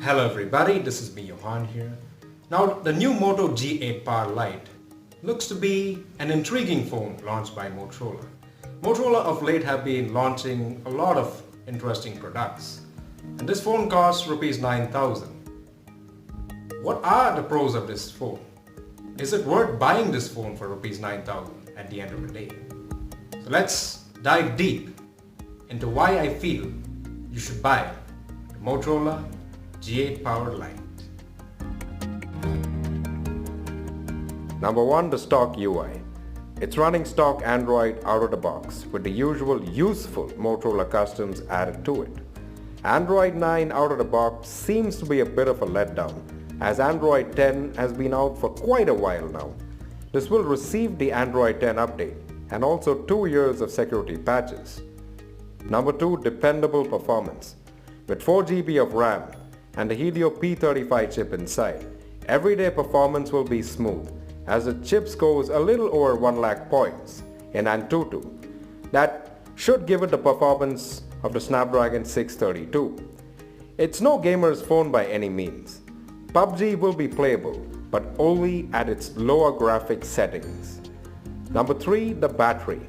Hello everybody, this is me Johan here. Now the new Moto G8 Power Lite looks to be an intriguing phone launched by Motorola. Motorola of late have been launching a lot of interesting products, and this phone costs Rs 9,000. What are the pros of this phone? Is it worth buying this phone for Rs 9,000 at the end of the day? So let's dive deep into why I feel you should buy the Motorola G8 Power Lite. Number 1. The stock UI. It's running stock Android out of the box with the usual useful Motorola customs added to it. Android 9 out of the box seems to be a bit of a letdown, as Android 10 has been out for quite a while now. This will receive the Android 10 update and also 2 years of security patches. Number 2. Dependable performance. With 4 GB of RAM and the Helio P35 chip inside, everyday performance will be smooth, as the chip scores a little over 1 lakh points in Antutu. That should give it the performance of the Snapdragon 632. It's no gamer's phone by any means. PUBG will be playable, but only at its lower graphics settings. Number 3. The battery.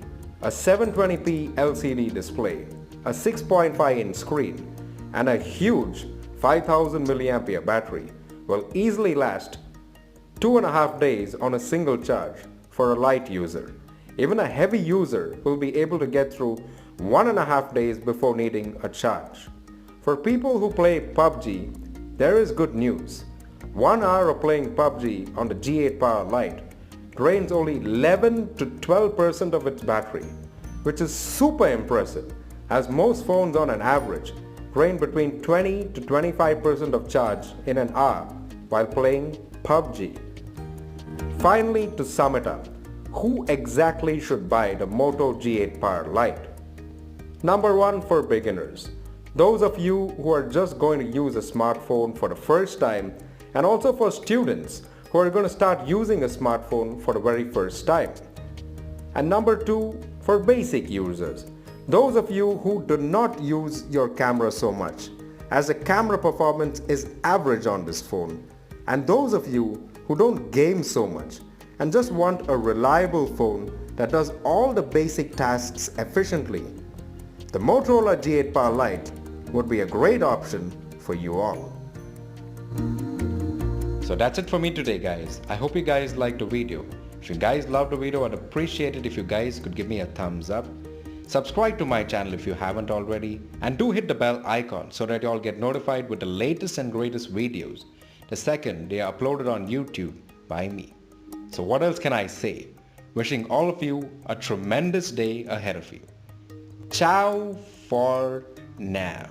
A 720p LCD display, a 6.5-inch screen, and a huge 5000 mAh battery will easily last 2.5 days on a single charge for a light user. Even a heavy user will be able to get through 1.5 days before needing a charge. For people who play PUBG, there is good news. 1 hour of playing PUBG on the G8 Power Lite drains only 11 to 12% of its battery, which is super impressive, as most phones on an average drain between 20 to 25% of charge in an hour while playing PUBG. Finally, to sum it up, who exactly should buy the Moto G8 Power Lite? Number 1, for beginners. Those of you who are just going to use a smartphone for the first time, and also for students who are going to start using a smartphone for the very first time. And number 2, for basic users. Those of you who do not use your camera so much, as the camera performance is average on this phone. And those of you who don't game so much and just want a reliable phone that does all the basic tasks efficiently. The Motorola G8 Power Lite would be a great option for you all. So that's it for me today, guys. I hope you guys liked the video. If you guys loved the video, I'd appreciate it if you guys could give me a thumbs up. Subscribe to my channel if you haven't already, and do hit the bell icon so that you all get notified with the latest and greatest videos the second they are uploaded on YouTube by me. So what else can I say? Wishing all of you a tremendous day ahead of you. Ciao for now.